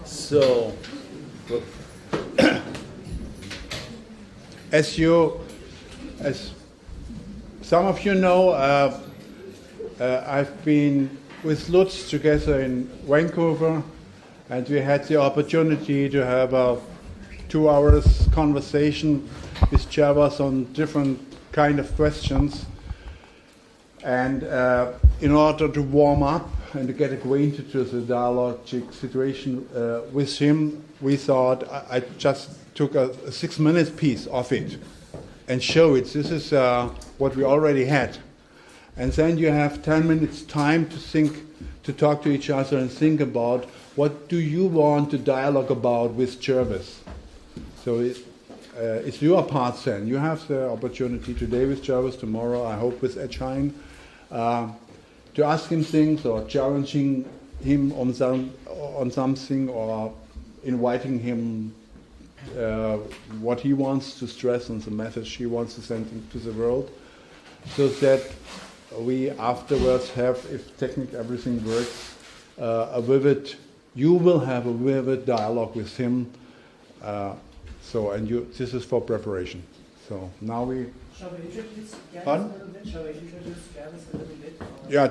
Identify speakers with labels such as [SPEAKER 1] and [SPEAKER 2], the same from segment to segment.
[SPEAKER 1] So, as some of you know, I've been with Lutz together in Vancouver, and we had the opportunity to have a 2 hours conversation with Gervase on different kind of questions. And in order to warm up and to get acquainted with the dialogic situation with him, we thought I just took a 6-minute piece of it and show it. This is what we already had. And then you have 10 minutes time to think, to talk to each other and think about what do you want to dialogue about with Gervase. So it's your part then. You have the opportunity today with Gervase, tomorrow I hope with Edgeheim, to ask him things or challenging him on something or inviting him what he wants to stress and the message he wants to send to the world, so that we afterwards have, if technically everything works, you will have a vivid dialogue with him. This is for preparation. So now we.
[SPEAKER 2] Shall we introduce Gervase a little bit? A little bit?
[SPEAKER 1] Yeah,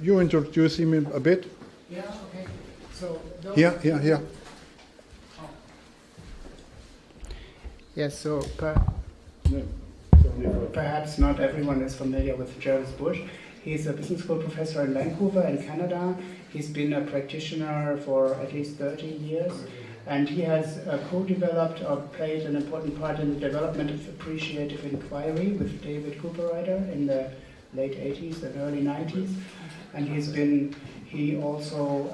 [SPEAKER 1] you introduce him a bit.
[SPEAKER 2] Yeah. Okay. So.
[SPEAKER 1] Here.
[SPEAKER 2] Oh. Yes. So. Perhaps not everyone is familiar with Gervase Bushe. He's a business school professor in Vancouver in Canada. He's been a practitioner for at least 30 years. And he has co-developed or played an important part in the development of appreciative inquiry with David Cooperrider in the late 80s and early 90s. And he also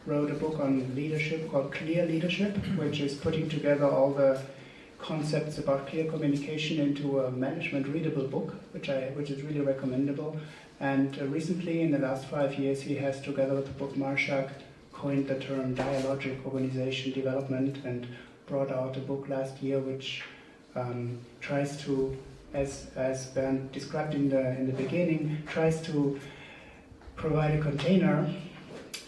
[SPEAKER 2] wrote a book on leadership called Clear Leadership, which is putting together all the concepts about clear communication into a management readable book, which is really recommendable. And recently, in the last 5 years, he has, together with the book Marshak, coined the term dialogic organization development and brought out a book last year which tries to, as Bernd described in the beginning, tries to provide a container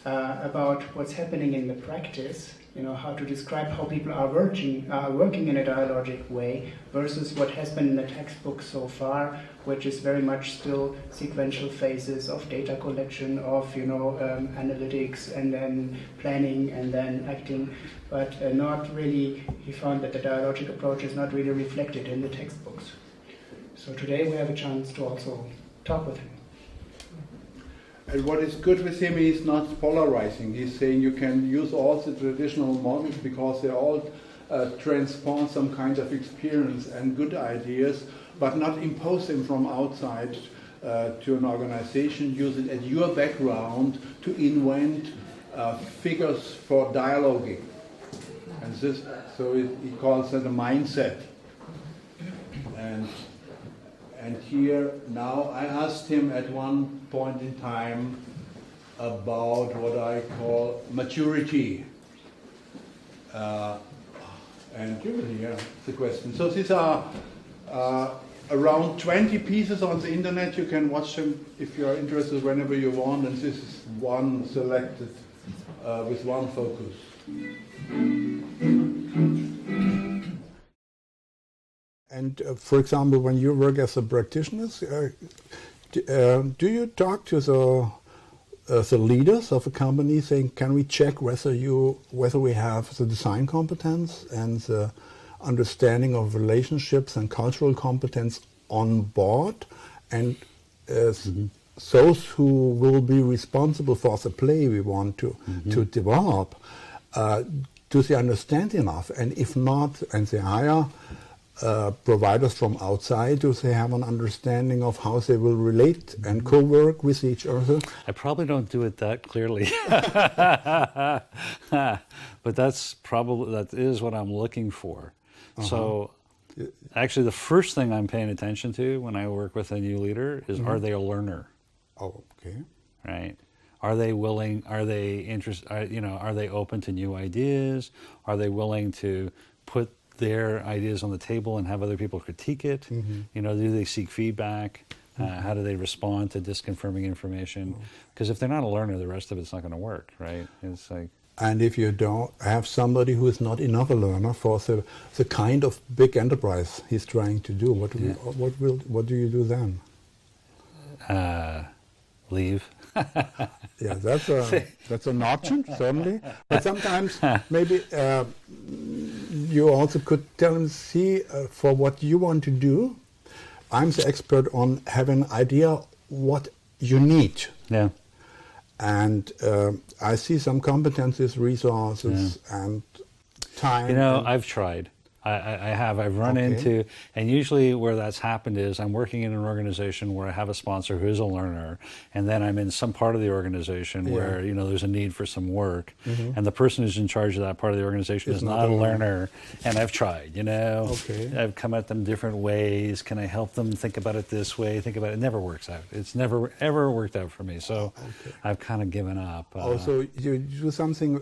[SPEAKER 2] about what's happening in the practice, how to describe how people are working in a dialogic way versus what has been in the textbook so far, which is very much still sequential phases of data collection, of analytics, and then planning, and then acting, but not really. He found that the dialogic approach is not really reflected in the textbooks. So today we have a chance to also talk with him.
[SPEAKER 1] And what is good with him, he's not polarizing. He's saying you can use all the traditional models because they all transpond some kind of experience and good ideas, but not impose them from outside to an organization. Use it as your background to invent figures for dialoguing. And he calls it a mindset. And here now I asked him at one point in time about what I call maturity. And you will hear the question. So these are around 20 pieces on the internet. You can watch them if you are interested whenever you want. And this is one selected with one focus. And for example, when you work as a practitioner, do you talk to the leaders of a company saying, can we check whether we have the design competence and the understanding of relationships and cultural competence on board? And those who will be responsible for the play we want to develop, do they understand enough? And if not, and they hire providers from outside, do they have an understanding of how they will relate and co-work with each other?
[SPEAKER 3] I probably don't do it that clearly, but that is what I'm looking for. So actually the first thing I'm paying attention to when I work with a new leader is, are they a learner?
[SPEAKER 1] Oh, okay.
[SPEAKER 3] Right? Are they willing, are they interested, are they open to new ideas? Are they willing to put their ideas on the table and have other people critique it? Do they seek feedback? How do they respond to disconfirming information? Because if they're not a learner, the rest of it's not going to work, right? It's like,
[SPEAKER 4] And if you don't have somebody who is not enough a learner for the kind of big enterprise he's trying to do, what do you do then?
[SPEAKER 3] leave.
[SPEAKER 4] Yeah, that's an option, certainly. But sometimes maybe you also could tell him, see, for what you want to do, I'm the expert on having an idea what you need.
[SPEAKER 3] Yeah.
[SPEAKER 4] And I see some competencies, resources, and time.
[SPEAKER 3] You know, I've tried. I've run into, and usually where that's happened is I'm working in an organization where I have a sponsor who is a learner, and then I'm in some part of the organization where, you know, there's a need for some work, and the person who's in charge of that part of the organization is not a learner, and I've tried, you know. I've come at them different ways. Can I help them think about it this way, think about it? It never works out. It's never, ever worked out for me, so I've kind of given up.
[SPEAKER 4] Also, you do something,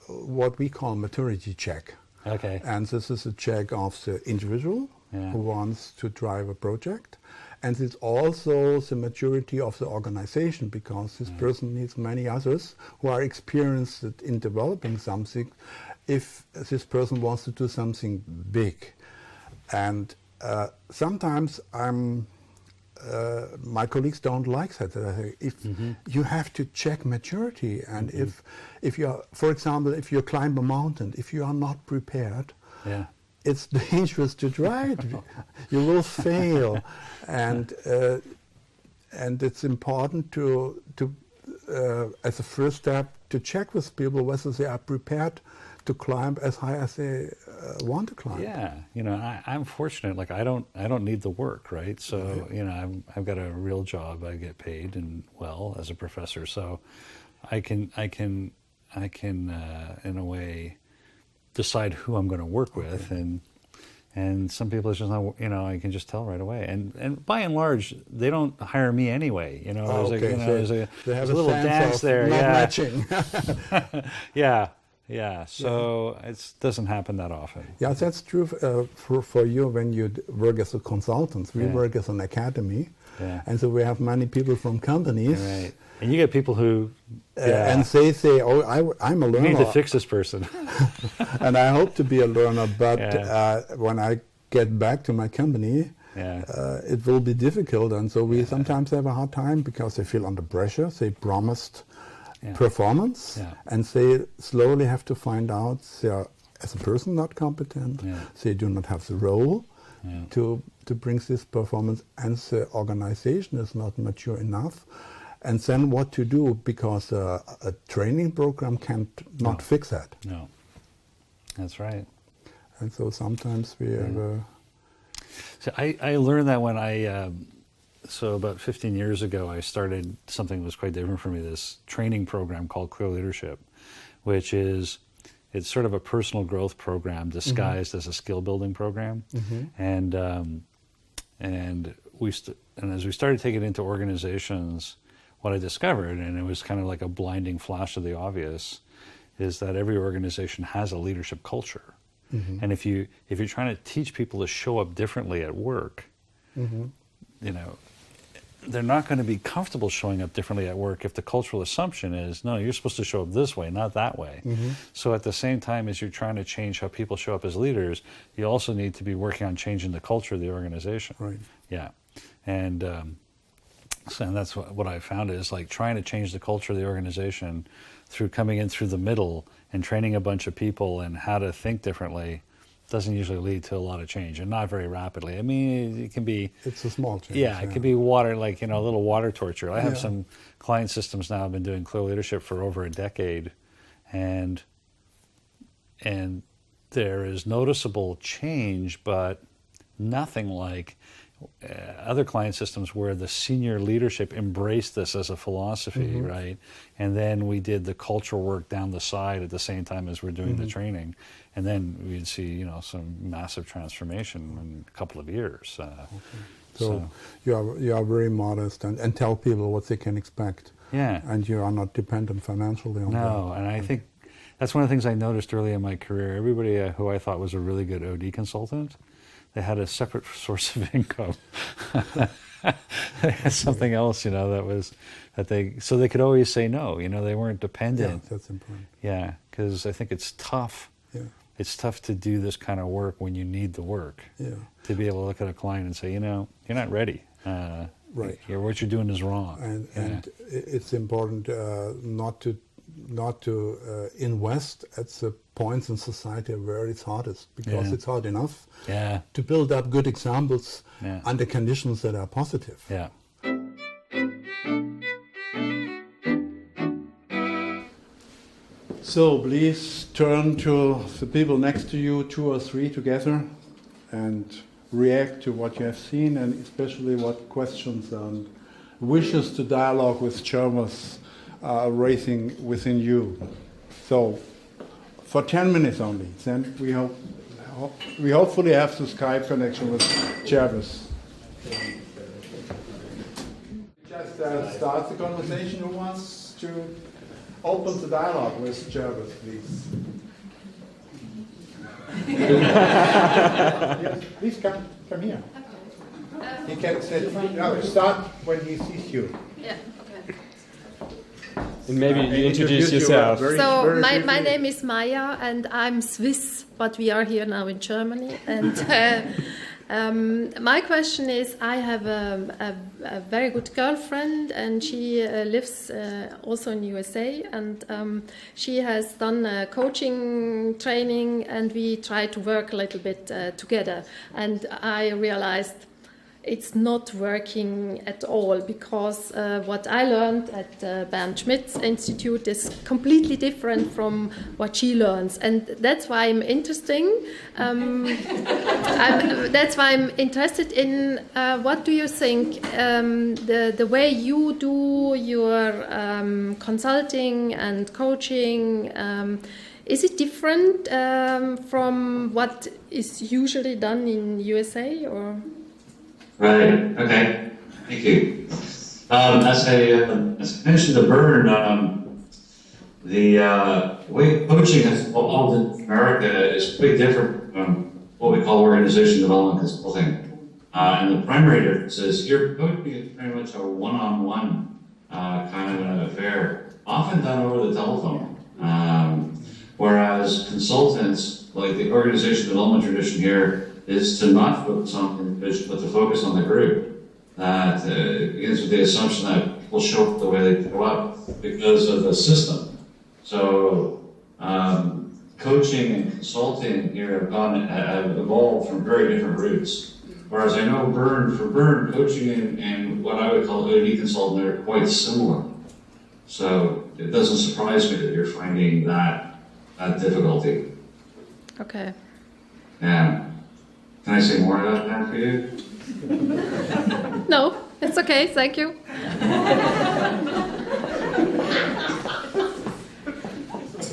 [SPEAKER 4] what we call maturity check.
[SPEAKER 3] Okay.
[SPEAKER 4] And this is a check of the individual who wants to drive a project. And it's also the maturity of the organization, because this person needs many others who are experienced in developing something if this person wants to do something big. And sometimes my colleagues don't like that. If you have to check maturity, and if you're, for example, if you climb a mountain, if you are not prepared, it's dangerous to try it. You will fail, and it's important to as a first step to check with people whether they are prepared to climb as high as they want to climb.
[SPEAKER 3] Yeah, you know, I'm fortunate. Like I don't need the work, right? So you know, I've got a real job. I get paid and well as a professor, so I can in a way decide who I'm going to work with, and some people it's just not, you know, I can just tell right away. And by and large, they don't hire me anyway. You know, there's a little dance there.
[SPEAKER 4] Matching.
[SPEAKER 3] Yeah, so it doesn't happen that often.
[SPEAKER 4] Yeah, that's true for you when you work as a consultant. We work as an academy, and so we have many people from companies.
[SPEAKER 3] Right, and you get people who...
[SPEAKER 4] and they say, oh, I'm a learner.
[SPEAKER 3] You need to fix this person.
[SPEAKER 4] And I hope to be a learner, but when I get back to my company, it will be difficult. And so we sometimes have a hard time because they feel under pressure. They promised performance, and they slowly have to find out they are, as a person, not competent. They do not have the role to bring this performance, and the organization is not mature enough. And then what to do, because a training program not fix that.
[SPEAKER 3] No, that's right.
[SPEAKER 4] And so sometimes we have
[SPEAKER 3] So I learned that when so about 15 years ago, I started something that was quite different for me, this training program called Clear Leadership, which is, it's sort of a personal growth program disguised as a skill building program. And as we started taking it into organizations, what I discovered, and it was kind of like a blinding flash of the obvious, is that every organization has a leadership culture. And if you're trying to teach people to show up differently at work, you know, they're not going to be comfortable showing up differently at work if the cultural assumption is, no, you're supposed to show up this way, not that way. So at the same time as you're trying to change how people show up as leaders, you also need to be working on changing the culture of the organization.
[SPEAKER 4] Right.
[SPEAKER 3] Yeah. And that's what I found is like trying to change the culture of the organization through coming in through the middle and training a bunch of people and how to think differently doesn't usually lead to a lot of change, and not very rapidly. I mean, it can be...
[SPEAKER 4] It's a small change.
[SPEAKER 3] Yeah, it can be water, like, you know, a little water torture. I have some client systems now. I've been doing Clear Leadership for over a decade, and there is noticeable change, but nothing like other client systems where the senior leadership embraced this as a philosophy, right? And then we did the cultural work down the side at the same time as we're doing the training. And then we'd see, you know, some massive transformation in a couple of years.
[SPEAKER 4] So you are very modest and tell people what they can expect.
[SPEAKER 3] Yeah.
[SPEAKER 4] And you are not dependent financially on them.
[SPEAKER 3] No, and I think that's one of the things I noticed early in my career. Everybody who I thought was a really good OD consultant, they had a separate source of income. they had something else, so they could always say no. They weren't dependent.
[SPEAKER 4] Yeah, that's important.
[SPEAKER 3] Yeah, because I think it's tough.
[SPEAKER 4] Yeah.
[SPEAKER 3] It's tough to do this kind of work when you need the work. Yeah. To be able to look at a client and say, you're not ready.
[SPEAKER 4] Right.
[SPEAKER 3] What you're doing is wrong.
[SPEAKER 4] And it's important not to invest at the points in society where it's hardest, because it's hard enough to build up good examples under conditions that are positive.
[SPEAKER 3] Yeah.
[SPEAKER 1] So please turn to the people next to you, 2 or 3 together, and react to what you have seen, and especially what questions and wishes to dialogue with Gervase are raising within you. So, for 10 minutes only, then we hopefully have the Skype connection with Gervase. Just start the conversation. Who wants to open the dialogue with Gervase, please? Yes, please come here. He can start when he sees you.
[SPEAKER 5] Yeah, okay.
[SPEAKER 6] And maybe you introduce yourself.
[SPEAKER 5] So my name is Maya, and I'm Swiss, but we are here now in Germany. And my question is, I have a very good girlfriend, and she lives also in USA, and she has done coaching training, and we try to work a little bit together. And I realized it's not working at all, because what I learned at Bernd Schmidt's Institute is completely different from what she learns, and that's why I'm interested. That's why I'm interested in what do you think the way you do your consulting and coaching. Is it different from what is usually done in USA, or?
[SPEAKER 7] Right. Okay. Thank you. As I mentioned to Bern, the way coaching has evolved in America is quite different from what we call organization development consulting. And the primary difference is here, coaching is pretty much a one-on-one kind of an affair, often done over the telephone. Whereas consultants, like the organization development tradition here, is to not focus on the individual, but to focus on the group. It begins with the assumption that people show up the way they show up because of the system. So coaching and consulting here have evolved from very different roots. Whereas I know for Bern, coaching and what I would call OD consulting are quite similar. So it doesn't surprise me that you're finding that difficulty.
[SPEAKER 5] Okay.
[SPEAKER 7] Yeah. Can I say more about that for you?
[SPEAKER 5] No, it's okay, thank you.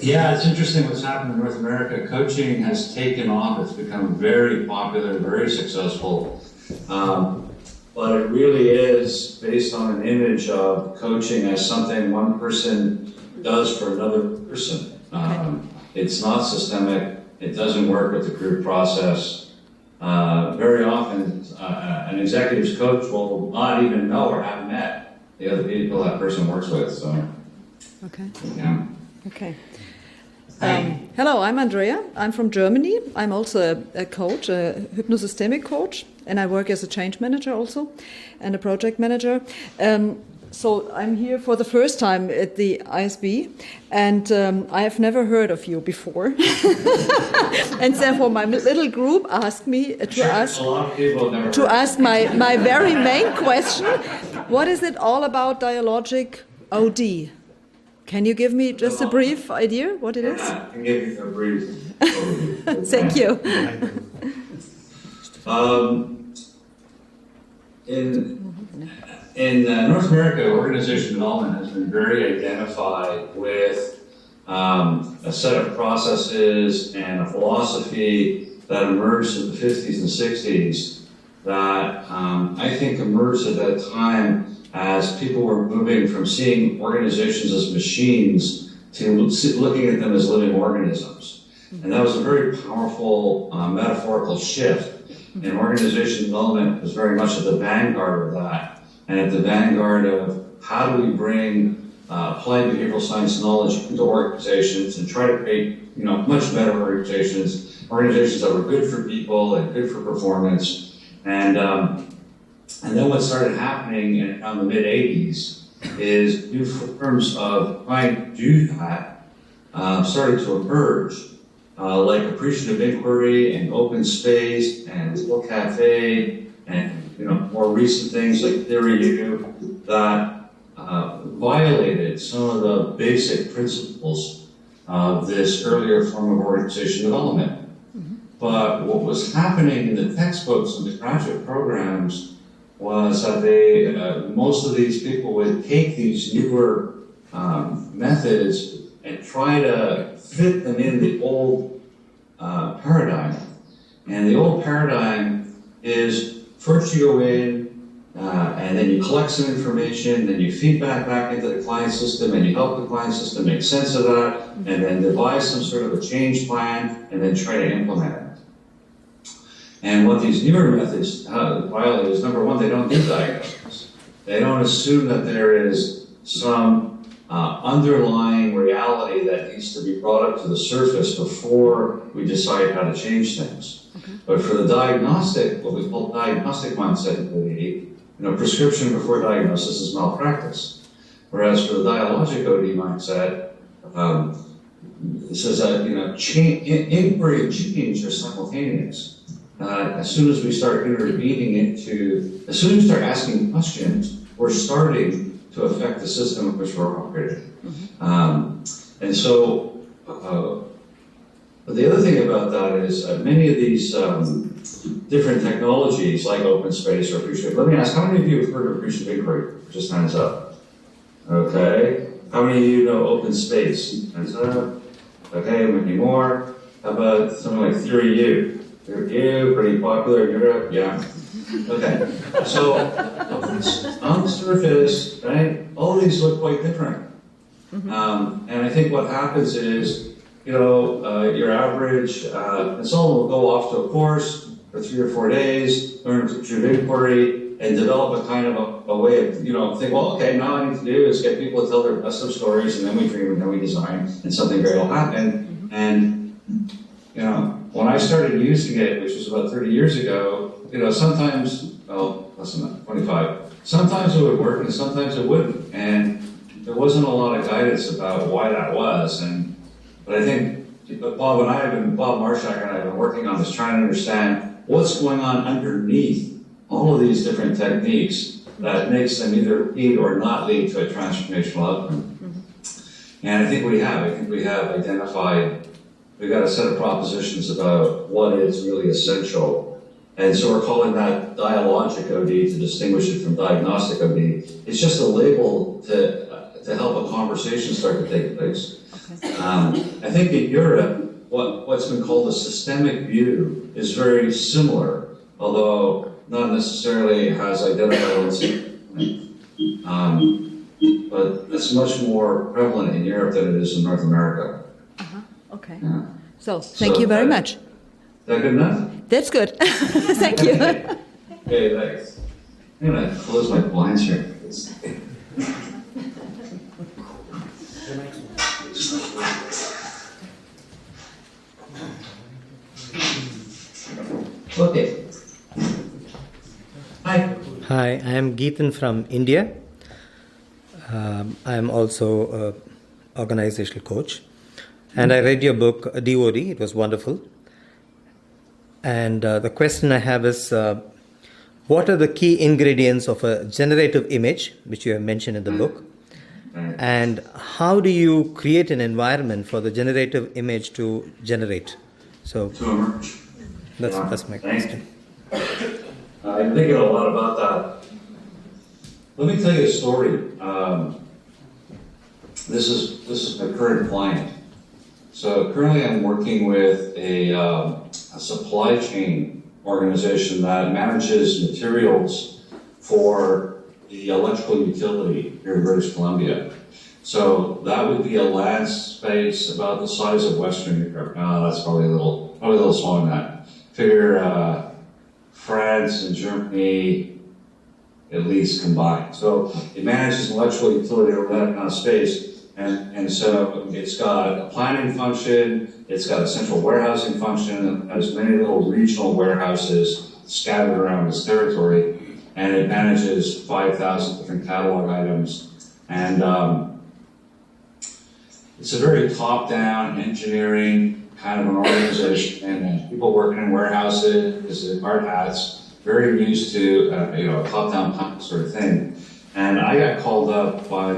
[SPEAKER 7] Yeah, it's interesting what's happened in North America. Coaching has taken off. It's become very popular, very successful. But it really is based on an image of coaching as something one person does for another person. It's not systemic. It doesn't work with the group process. Very often, an executive's coach will not even know or have met the other people that person works with. So,
[SPEAKER 8] okay.
[SPEAKER 7] Yeah.
[SPEAKER 8] Okay. Hello, I'm Andrea. I'm from Germany. I'm also a coach, a hypnosystemic coach, and I work as a change manager also, and a project manager. So I'm here for the first time at the ISB, and I have never heard of you before. And therefore my little group asked me to ask my very main question: what is it all about Dialogic OD? Can you give me just a brief idea what it is?
[SPEAKER 7] I can give you a brief overview.
[SPEAKER 8] Thank you.
[SPEAKER 7] In North America, organization development has been very identified with a set of processes and a philosophy that emerged in the 50s and 60s that I think emerged at that time as people were moving from seeing organizations as machines to looking at them as living organisms. And that was a very powerful metaphorical shift And organization development was very much at the vanguard of that, and at the vanguard of how do we bring applied behavioral science knowledge into organizations and try to create, much better organizations that were good for people and good for performance. And then what started happening around the mid-'80s is new forms of trying to do that started to emerge, like appreciative inquiry and open space and Little Cafe and more recent things like Theory U that violated some of the basic principles of this earlier form of organization development. But what was happening in the textbooks and the graduate programs was that most of these people would take these newer methods and try to fit them in the old paradigm. And the old paradigm is first you go in and then you collect some information, then you feed back into the client system, and you help the client system make sense of that, and then devise some sort of a change plan, and then try to implement it. And what these newer methods violate is, number one, they don't do diagnosis. They don't assume that there is some underlying reality that needs to be brought up to the surface before we decide how to change things. But for the diagnostic, what we call diagnostic mindset in OD, prescription before diagnosis is malpractice. Whereas for the dialogic OD mindset, it says that inquiry and change are simultaneous. As soon as we start as soon as we start asking questions, we're starting to affect the system in which we're operating. And so, the other thing about that is many of these different technologies like open space or appreciative. Let me ask, how many of you have heard of appreciative inquiry? Just hands up. Okay. How many of you know open space? Hands up. Okay, maybe more. How about something like Theory U? Pretty popular in Europe, yeah. Okay, so on the surface, right, all of these look quite different. And I think what happens is, your average consultant will go off to a course for 3 or 4 days, learn through inquiry, and develop a kind of a way of, think, well, okay, now all I need to do is get people to tell their best of stories, and then we dream, and then we design, and something great will happen. And, when I started using it, which was about 30 years ago, sometimes, less than that, 25, sometimes it would work and sometimes it wouldn't. And there wasn't a lot of guidance about why that was. But I think Bob Marshak and I have been working on this, trying to understand what's going on underneath all of these different techniques that makes them either lead or not lead to a transformational outcome. And I think we have identified. We've got a set of propositions about what is really essential. And so we're calling that Dialogic OD to distinguish it from Diagnostic OD. It's just a label to help a conversation start to take place. Okay. I think in Europe, what's been called a systemic view is very similar, although not necessarily has identified but it's much more prevalent in Europe than it is in North America.
[SPEAKER 8] Okay. Yeah. So, thank you very much.
[SPEAKER 7] Is that good enough?
[SPEAKER 8] That's good. Thank you.
[SPEAKER 7] Okay, thanks. I'm going to close my blinds here. Okay. Hi.
[SPEAKER 9] Hi, I am Geethan from India. I am also an organizational coach. And I read your book, DOD. It was wonderful. And the question I have is, what are the key ingredients of a generative image, which you have mentioned in the book? And how do you create an environment for the generative image to generate? So
[SPEAKER 7] to emerge.
[SPEAKER 9] That's my question.
[SPEAKER 7] I'm thinking a lot about that. Let me tell you a story. This is my current client. So currently I'm working with a supply chain organization that manages materials for the electrical utility here in British Columbia. So that would be a land space about the size of Western Europe. That's probably a little smaller than that. Figure France and Germany, at least combined. So it manages electrical utility over that kind of space. And so it's got a planning function, it's got a central warehousing function, it has many little regional warehouses scattered around its territory, and it manages 5,000 different catalog items. And it's a very top-down engineering kind of an organization, and people working in warehouses in hard hats, very used to a top-down sort of thing. And I got called up by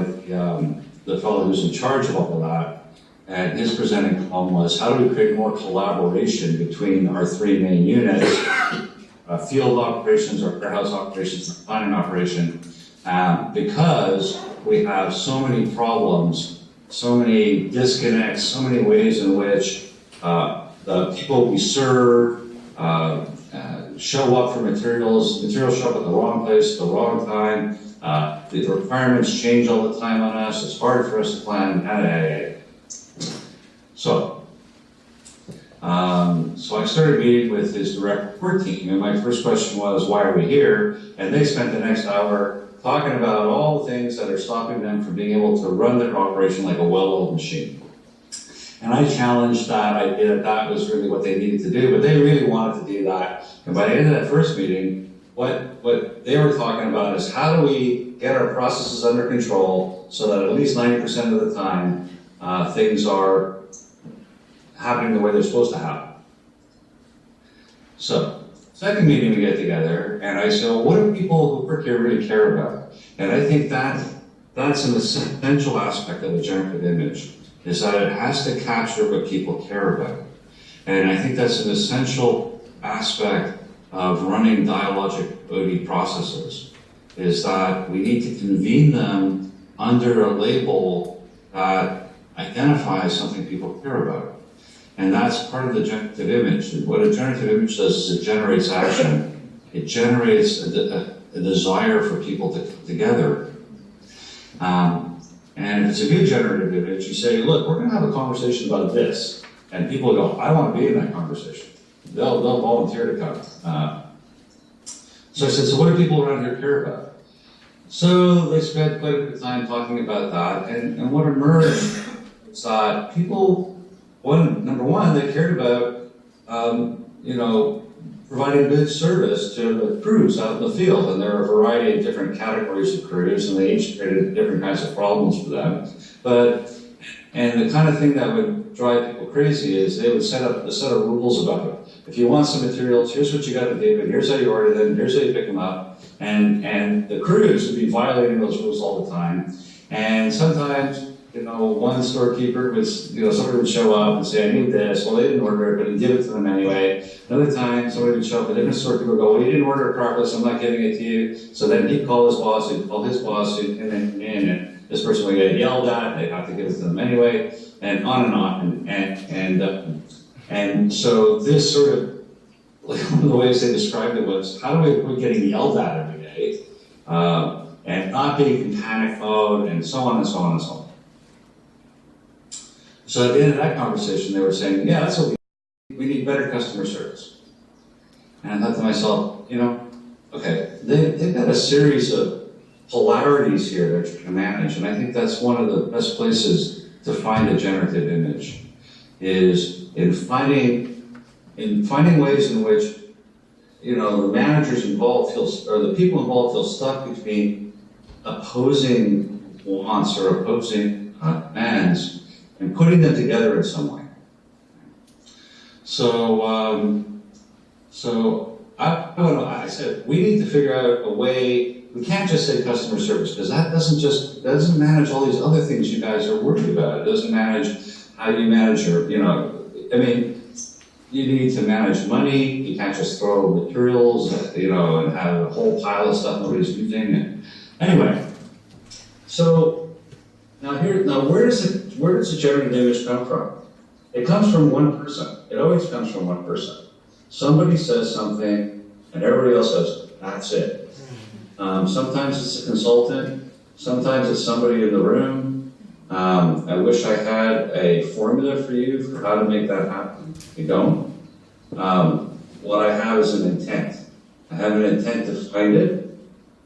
[SPEAKER 7] the fellow who's in charge of all of that, and his presenting problem was, how do we create more collaboration between our three main units, field operations, our warehouse operations, and planning operation, because we have so many problems, so many disconnects, so many ways in which the people we serve show up for materials show up at the wrong place at the wrong time, the requirements change all the time on us, it's hard for us to plan. So I started meeting with his direct report team, and my first question was, why are we here? And they spent the next hour talking about all the things that are stopping them from being able to run their operation like a well-oiled machine. And I challenged that idea that was really what they needed to do, but they really wanted to do that. And by the end of that first meeting, what they were talking about is, how do we get our processes under control so that at least 90% of the time things are happening the way they're supposed to happen. So, second meeting we get together, and I said, well, what do people who work here really care about? And I think that's an essential aspect of a generative image, is that it has to capture what people care about. And I think that's an essential aspect of running dialogic OD processes, is that we need to convene them under a label that identifies something people care about. And that's part of the generative image. What a generative image does is it generates action. It generates a desire for people to come together. And if it's a good generative image, you say, look, we're going to have a conversation about this. And people go, I want to be in that conversation. They'll volunteer to come. So I said, so what do people around here care about? So they spent quite a bit of time talking about that. And what emerged was that people, number one, they cared about, providing good service to the crews out in the field. And there are a variety of different categories of crews, and they each created different kinds of problems for them. And the kind of thing that would drive people crazy is they would set up a set of rules about it. If you want some materials, here's what you got to do, and here's how you order them, here's how you pick them up. And the crews would be violating those rules all the time. And sometimes, one storekeeper was, somebody would show up and say, I need this. Well, they didn't order it, but he gave it to them anyway. Another time, somebody would show up, a different storekeeper would go, well, you didn't order it properly, so I'm not giving it to you. So then he'd call his boss, he'd call his boss, and then this person would get yelled at, they'd have to give it to them anyway, and on and on. And so this sort of, one of the ways they described it was, how do we quit getting yelled at every day, and not being in panic mode, and so on and so on and so on. So at the end of that conversation, they were saying, yeah, that's what we need better customer service. And I thought to myself, okay, they've got a series of polarities here they're trying to manage, and I think that's one of the best places to find a generative image, is in finding ways in which, the managers involved the people involved feel stuck between opposing wants or opposing demands, and putting them together in some way. So I said, we need to figure out a way. We can't just say customer service, because that doesn't manage all these other things you guys are worried about. It doesn't manage how you manage your, you need to manage money. You can't just throw materials, and have a whole pile of stuff nobody's using. Anyway, so now where does the generative image come from? It comes from one person. It always comes from one person. Somebody says something, and everybody else says, that's it. Sometimes it's a consultant. Sometimes it's somebody in the room. I wish I had a formula for you for how to make that happen. You don't. What I have is an intent. I have an intent to find it,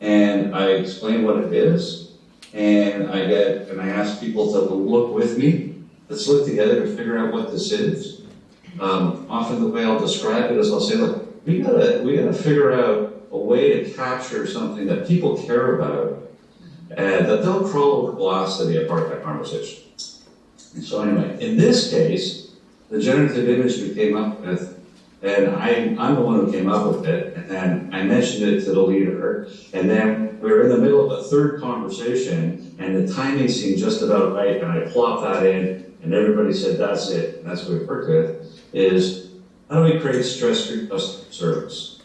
[SPEAKER 7] and I explain what it is, and I ask people to look with me. Let's look together to figure out what this is. Often the way I'll describe it is I'll say, look, we gotta figure out a way to capture something that people care about, and that they'll crawl over glass to be a part of that conversation. And so anyway, in this case, the generative image we came up with, and I'm the one who came up with it, and I mentioned it to the leader, and then we were in the middle of a third conversation, and the timing seemed just about right, and I plopped that in, and everybody said, that's it, and that's what we worked with, is how do we create stress-free customer service?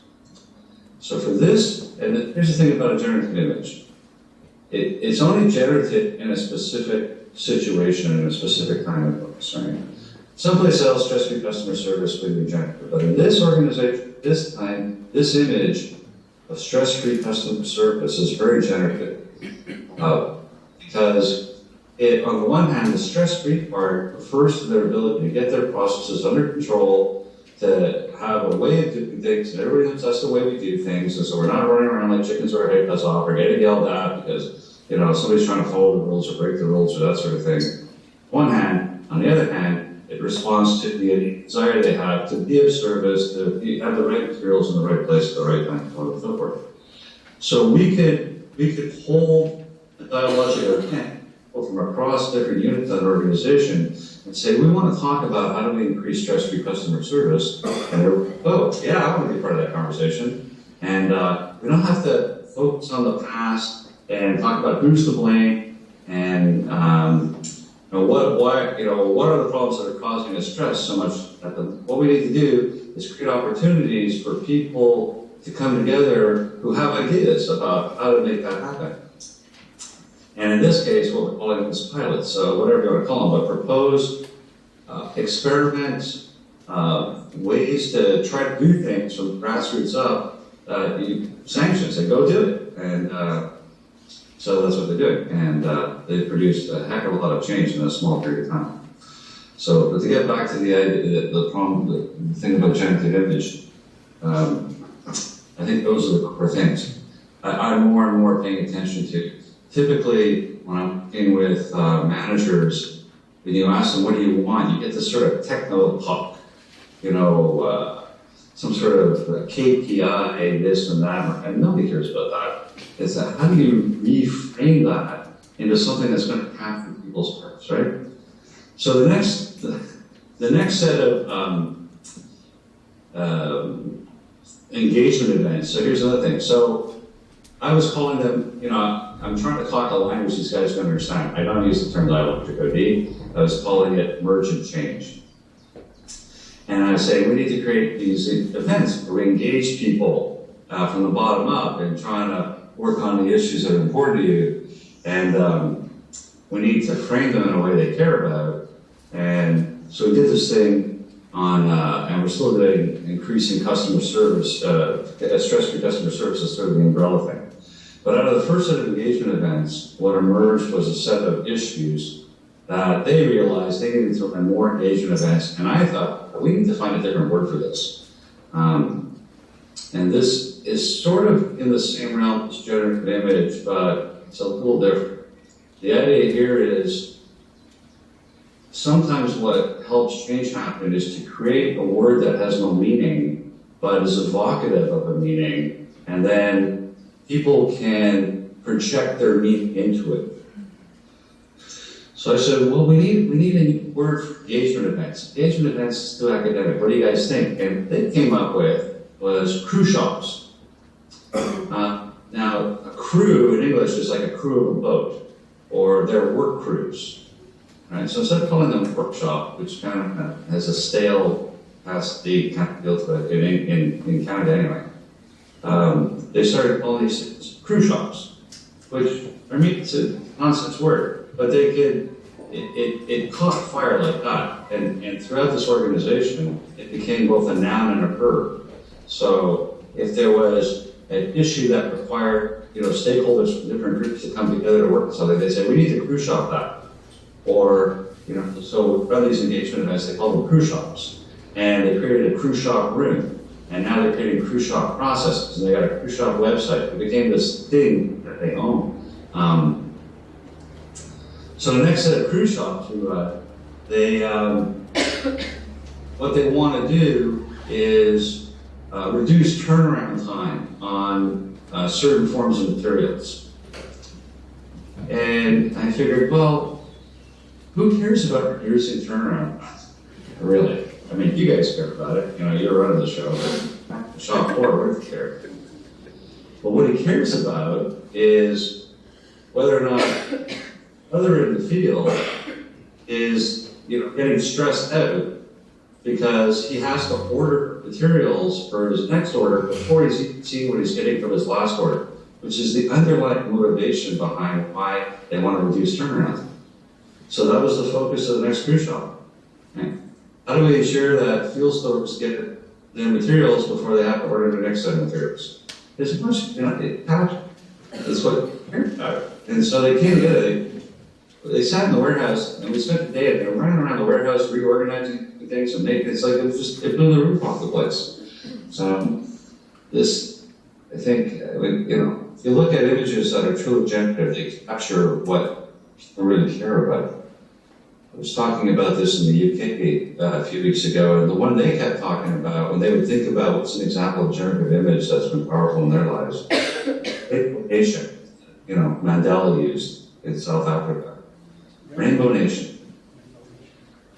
[SPEAKER 7] So for this, and here's the thing about a generative image. It's only generative in a specific situation, in a specific time and place, right? Someplace else, stress-free customer service would be generative. But in this organization, this time, this image of stress-free customer service is very generative. Because on the one hand, the stress-free part refers to their ability to get their processes under control, to have a way of doing things, and everybody knows that's the way we do things, and so we're not running around like chickens with our head cuts off, or getting yelled at because, somebody's trying to follow the rules or break the rules or that sort of thing. On one hand, on the other hand, it responds to the desire they have to give service, to have the right materials in the right place at the right time, so on and so forth. So we could hold a Dialogic OD from across different units of an organization and say, we want to talk about how do we increase stress-free customer service, and yeah, I want to be part of that conversation. And we don't have to focus on the past and talk about who's to blame and what are the problems that are causing us stress so much. What we need to do is create opportunities for people to come together who have ideas about how to make that happen. And in this case, what we're calling this pilot, so whatever you want to call them, but propose, experiment, ways to try to do things from the grassroots up, sanctions, and go do it. And so that's what they're doing. And they produced a heck of a lot of change in a small period of time. So, but to get back to the idea, the thing about generative image, I think those are the core things. I'm more and more paying attention to. Typically, when I'm working with managers, when you ask them, what do you want? You get this sort of techno talk, some sort of KPI, this and that, and nobody cares about that. It's that, how do you reframe that into something that's going to capture people's hearts, right? So the next set of engagement events. So here's another thing. So I was calling them, I'm trying to talk a language these guys can understand. I don't use the term Dialogic OD. I was calling it merge and change. And I say we need to create these events where we engage people from the bottom up and trying to work on the issues that are important to you. And we need to frame them in a way they care about. And so we did this thing on, and we're still doing increasing customer service, stress-free customer service is sort of the umbrella thing. But out of the first set of engagement events, what emerged was a set of issues that they realized they needed to run more engagement events, and I thought, we need to find a different word for this. And this is sort of in the same realm as generative image, but it's a little different. The idea here is sometimes what helps change happen is to create a word that has no meaning, but is evocative of a meaning, and then people can project their meaning into it. So I said, well, we need a new word for engagement events. Engagement events is too academic. What do you guys think? And they came up with was crew shops. Now, a crew in English is like a crew of a boat, or their work crews. Right? So instead of calling them workshop, which kind of has a stale, past date kind of feel to it in Canada anyway, they started calling these things crew shops, which, it's a nonsense word, but they could, it caught fire like that. And throughout this organization, it became both a noun and a verb. So if there was an issue that required, stakeholders from different groups to come together to work on something, they say, we need to crew shop that. Or, so run these engagement events, they call them crew shops. And they created a crew shop room. And now they're creating cruise shop processes, and they got a cruise shop website. It became this thing that they own. So the next set of cruise shops, what they want to do is reduce turnaround time on certain forms of materials. And I figured, well, who cares about reducing turnaround time? Really? I mean, you guys care about it. You know, you're running the show. The shop floor would care. But what he cares about is whether or not other in the field is, getting stressed out because he has to order materials for his next order before he's even seen what he's getting from his last order, which is the underlying motivation behind why they want to reduce turnaround. So that was the focus of the next cruise shop. Right? How do we ensure that fuel stores get their materials before they have to order the next set of materials? It's much, that's what they're about. And so they came together, they sat in the warehouse, and we spent the day, and they were running around the warehouse, reorganizing things, and it's like, it blew the roof off the place. So, this, I think, if you look at images that are truly generative, they capture what people really care about. I was talking about this in the UK a few weeks ago, and the one they kept talking about, when they would think about what's an example of generative image that's been powerful in their lives, Rainbow Nation, Mandela used in South Africa. Rainbow Nation.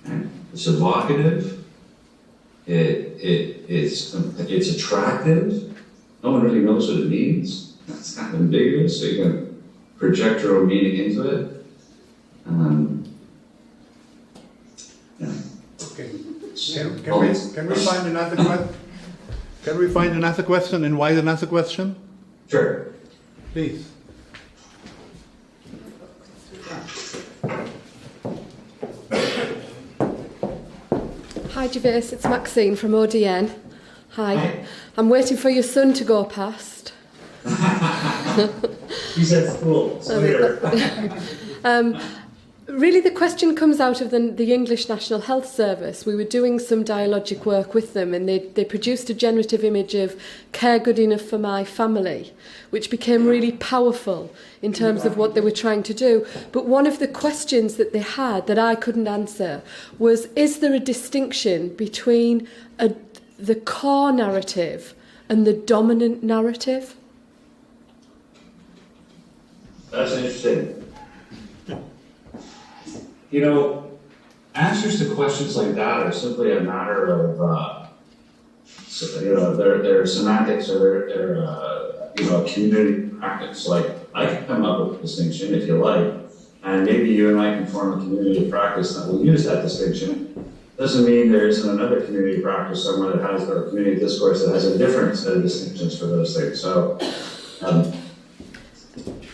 [SPEAKER 7] Right? It's evocative, it's attractive, no one really knows what it means. It's kind of ambiguous, so you can project your own meaning into it.
[SPEAKER 1] Okay. Can we find another question? Can we find another question? Invite another question?
[SPEAKER 7] Sure.
[SPEAKER 1] Please.
[SPEAKER 10] Hi Gervase, it's Maxine from ODN. Hi. I'm waiting for your son to go past.
[SPEAKER 7] He's at school. So
[SPEAKER 10] Really, the question comes out of the English National Health Service. We were doing some dialogic work with them, and they produced a generative image of care good enough for my family, which became really powerful in terms of what they were trying to do. But one of the questions that they had that I couldn't answer was, is there a distinction between the core narrative and the dominant narrative?
[SPEAKER 7] That's interesting. Answers to questions like that are simply a matter of, their semantics or their community practice. Like, I can come up with a distinction if you like, and maybe you and I can form a community of practice that will use that distinction. Doesn't mean there isn't another community practice somewhere that has, or a community discourse that has a different set of distinctions for those things. So,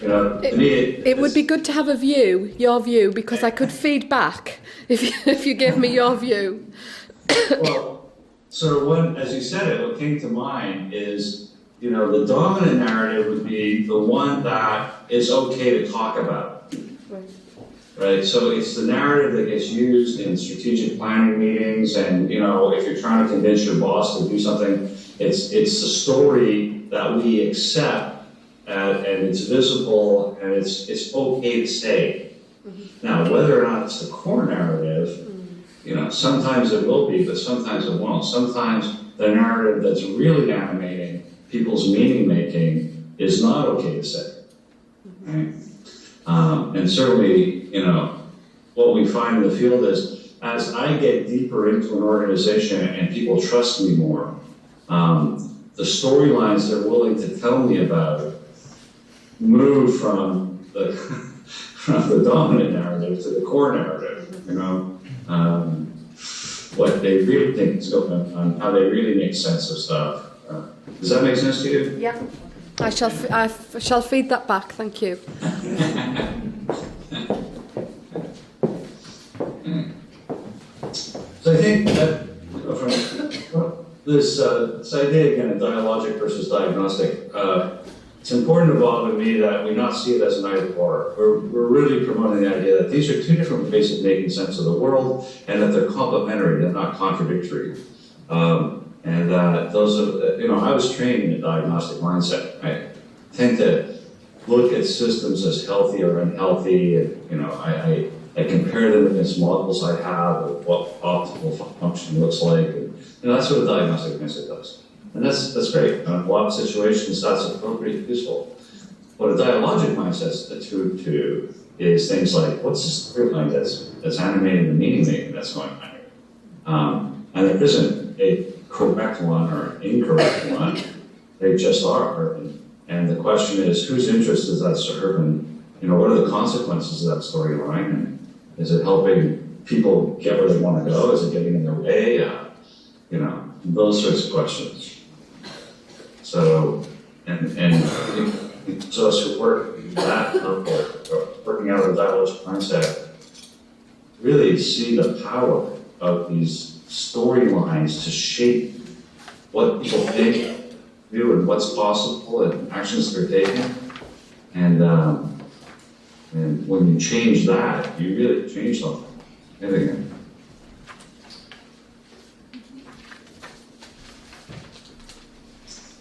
[SPEAKER 7] to me,
[SPEAKER 10] it would be good to have your view, because I could feed back if you gave me your view.
[SPEAKER 7] Well, so as you said it, what came to mind is, the dominant narrative would be the one that is okay to talk about. Right? So it's the narrative that gets used in strategic planning meetings, and, if you're trying to convince your boss to do something, it's the story that we accept. And it's visible, and it's okay to say. Mm-hmm. Now, whether or not it's the core narrative, sometimes it will be, but sometimes it won't. Sometimes the narrative that's really animating people's meaning making is not okay to say. Mm-hmm. Right? And certainly, what we find in the field is, as I get deeper into an organization and people trust me more, the storylines they're willing to tell me about move from the dominant narrative to the core narrative, what they really think is going on, how they really make sense of stuff. Does that make sense to you?
[SPEAKER 10] Yeah, I shall feed that back, thank you.
[SPEAKER 7] So I think that from this idea again of dialogic versus diagnostic, it's important to involve in me that we not see it as an either or. We're really promoting the idea that these are two different ways of making sense of the world, and that they're complementary, they're not contradictory. And those are, I was trained in a diagnostic mindset. I tend to look at systems as healthy or unhealthy, and I compare them against models I have of what optimal function looks like, and that's what a diagnostic mindset does. And that's great. In a lot of situations, that's appropriately useful. What a dialogic mindset's attuned to is things like, what's the storyline that's animating the meaning making that's going on here? And there isn't a correct one or an incorrect one. They just are. And the question is, whose interest does that serve? And what are the consequences of that storyline? And is it helping people get where they want to go? Is it getting in their way? Those sorts of questions. So, so us who work that level, working out of the dialogic mindset, really see the power of these storylines to shape what people think, do, and what's possible, and actions they're taking. And when you change that, you really change something. Anything.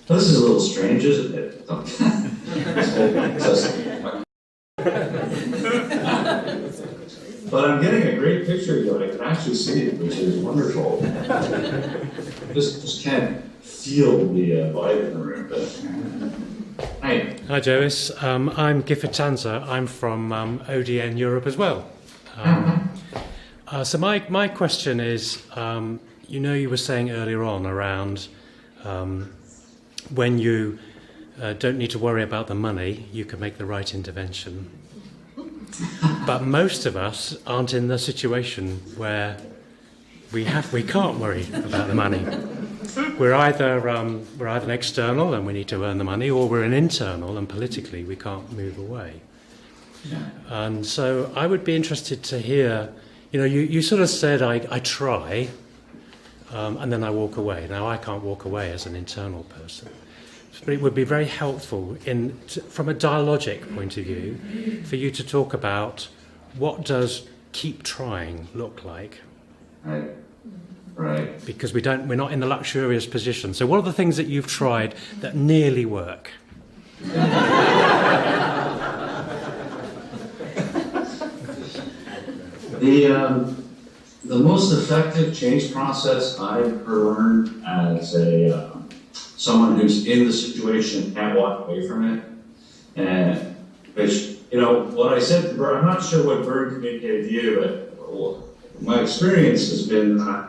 [SPEAKER 7] This is a little strange, isn't it? But I'm getting a great picture of you. I can actually see it, which is wonderful. Just can't feel the vibe in the room. But hi.
[SPEAKER 11] Hi, Gervase. I'm Gifford Tanzer. I'm from ODN Europe as well. So my question is, you were saying earlier on around when you don't need to worry about the money, you can make the right intervention. But most of us aren't in the situation where we can't worry about the money. We're either an external and we need to earn the money, or we're an internal and politically we can't move away. And so I would be interested to hear, you sort of said I try, and then I walk away. Now I can't walk away as an internal person. But it would be very helpful from a dialogic point of view for you to talk about what does keep trying look like.
[SPEAKER 7] Right.
[SPEAKER 11] Because we're not in the luxurious position. So what are the things that you've tried that nearly work?
[SPEAKER 7] The most effective change process I've learned as someone who's in the situation and can't walk away from it, and which, what I said to Bert, I'm not sure what Bert communicated to you, but my experience has been that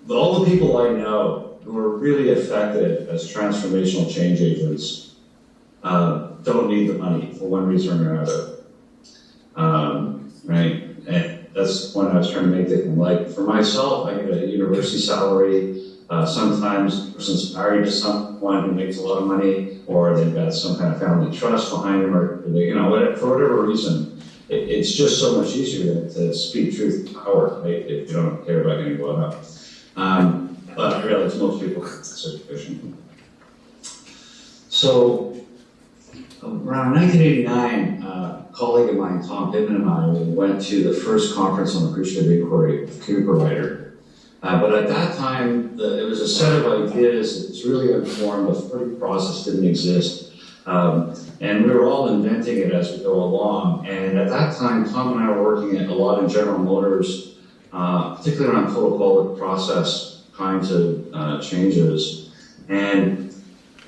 [SPEAKER 7] all the people I know who are really effective as transformational change agents don't need the money for one reason or another, right? And that's the point I was trying to make. They can, like, for myself, I get a university salary. Sometimes a person's married to someone who makes a lot of money, or they've got some kind of family trust behind them, or for whatever reason, it's just so much easier to speak truth to power, right? If you don't care about getting blown up. But I realize most people are situation. So around 1989, a colleague of mine, Tom Pittman, and I went to the first conference on appreciative inquiry with Q Provider. But at that time, it was a set of ideas that was really informed. The free process didn't exist. And we were all inventing it as we go along. And at that time, Tom and I were working a lot in General Motors, particularly around total quality process kinds of changes. And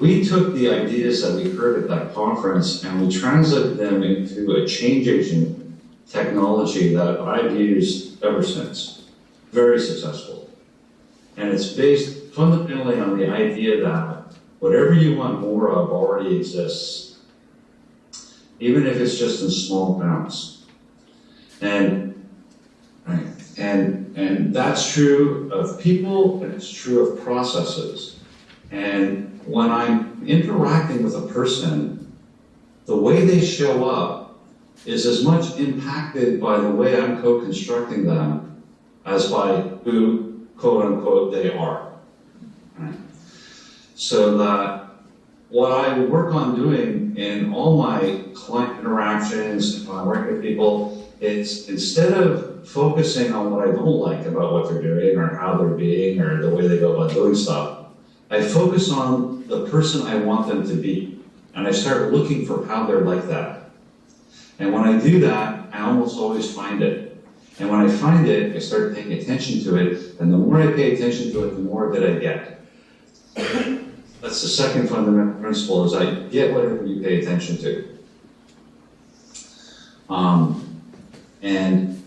[SPEAKER 7] we took the ideas that we heard at that conference and we translated them into a change agent technology that I've used ever since. Very successful. And it's based fundamentally on the idea that whatever you want more of already exists, even if it's just in small amounts. And that's true of people, and it's true of processes. And when I'm interacting with a person, the way they show up is as much impacted by the way I'm co-constructing them as by who, quote unquote, they are. Right? So that what I work on doing in all my client interactions, when I work with people, it's instead of focusing on what I don't like about what they're doing or how they're being or the way they go about doing stuff, I focus on the person I want them to be. And I start looking for how they're like that. And when I do that, I almost always find it. And when I find it, I start paying attention to it. And the more I pay attention to it, the more that I get. That's the second fundamental principle, is I get whatever you pay attention to. And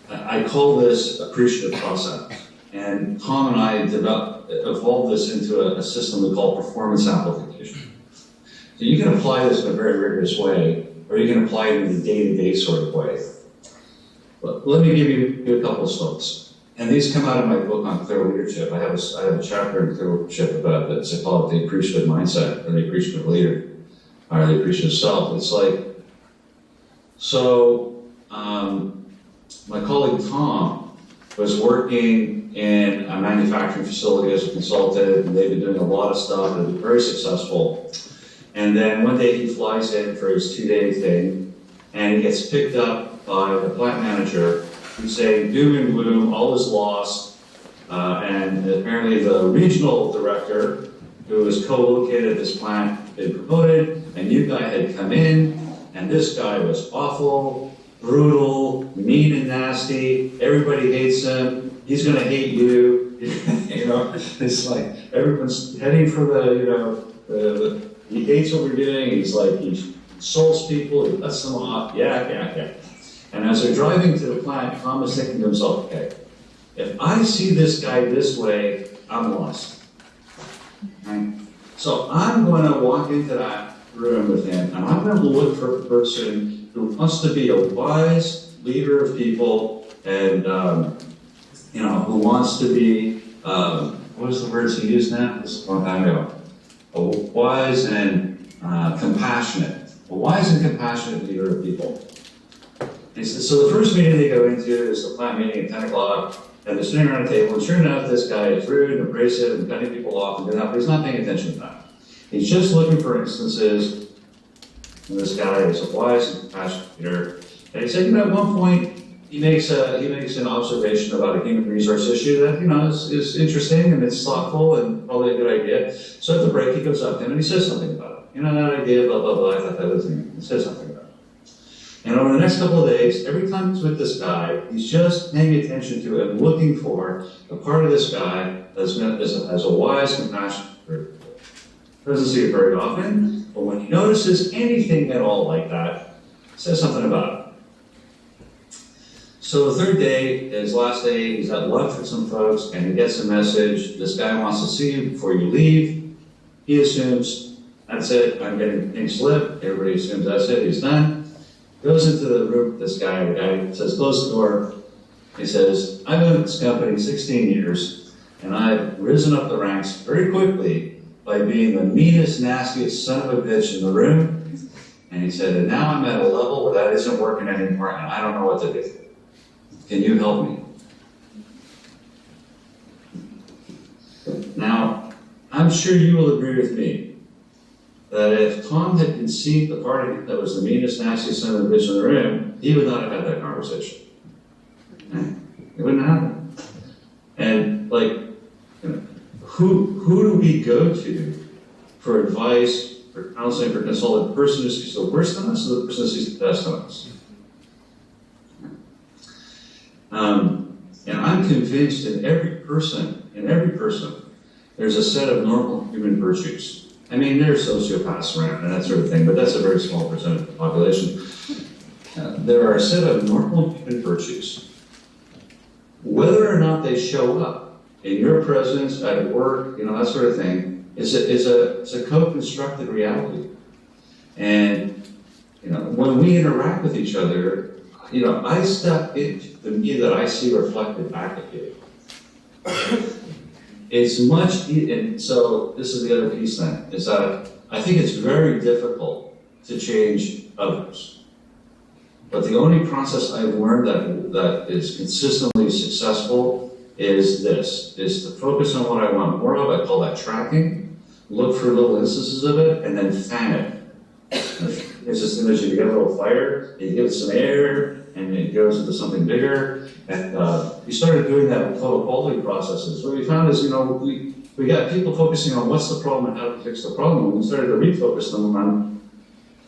[SPEAKER 7] I call this appreciative process. And Tom and I evolved this into a system we call performance amplification. So you can apply this in a very rigorous way, or you can apply it in a day-to-day sort of way. But let me give you a couple of thoughts. And these come out of my book on clear leadership. I have a chapter in clear leadership about it. I call it the appreciative mindset, or the appreciative leader, or the appreciative self. It's like, so my colleague Tom was working in a manufacturing facility as a consultant, and they've been doing a lot of stuff, and they've been very successful. And then one day he flies in for his 2-day thing, and he gets picked up by the plant manager who's saying doom and gloom, all is lost. And apparently the regional director, who was co-located at this plant, had been promoted. A new guy had come in, and this guy was awful, brutal, mean and nasty. Everybody hates him. He's going to hate you. You know, it's like everyone's heading for the he hates what we're doing. He's like, he insults people, he lets them off. Yeah. And as they're driving to the plant, Tom is thinking to himself, okay, if I see this guy this way, I'm lost. Right? So I'm going to walk into that room with him, and I'm going to look for a person who wants to be a wise leader of people, and who wants to be what is the words he used now? This is a long time ago. A wise and compassionate. A wise and compassionate leader of people. And so the first meeting they go into is the plant meeting at 10 o'clock, and they're sitting around a table, and sure enough, this guy is rude and abrasive and cutting people off and doing that, but he's not paying attention to that. He's just looking for instances, and this guy is a wise and compassionate leader. And he said, at one point, he makes an observation about a human resource issue that, is interesting and it's thoughtful and probably a good idea. So at the break, he goes up to him and he says something about it. That idea, blah, blah, blah, I thought that was interesting. He says something about it. And over the next couple of days, every time he's with this guy, he's just paying attention to and looking for the part of this guy as a wise, compassionate person. Doesn't see it very often, but when he notices anything at all like that, he says something about it. So the third day, his last day, he's at lunch with some folks, and he gets a message. This guy wants to see you before you leave. He assumes, that's it, I'm getting a pink slip. Everybody assumes that's it, he's done. Goes into the room with this guy. The guy says, close the door. He says, I've been with this company 16 years, and I've risen up the ranks very quickly by being the meanest, nastiest son of a bitch in the room. And he said, and now I'm at a level where that isn't working anymore, and I don't know what to do. Can you help me? Now, I'm sure you will agree with me that if Tom had conceived the part of him that was the meanest, nastiest son of a bitch in the room, he would not have had that conversation. It wouldn't happen. And who do we go to for advice, for counseling, for consulting? The person who sees the worst in us, or the person who sees the best in us? And I'm convinced in every person, there's a set of normal human virtues. I mean, there's sociopaths around and that sort of thing, but that's a very small percentage of the population. There are a set of normal human virtues. Whether or not they show up in your presence, at work, that sort of thing, is a co-constructed reality. And, when we interact with each other, I step into the me that I see reflected back at you. It's much, and so this is the other piece then, is that I think it's very difficult to change others. But the only process I've learned that is consistently successful is to focus on what I want more of. I call that tracking. Look for little instances of it, and then fan it. There's this image of you get a little fire, you give it some air, and it goes into something bigger. And we started doing that with total quality processes. What we found is, we got people focusing on what's the problem and how to fix the problem. And we started to refocus them on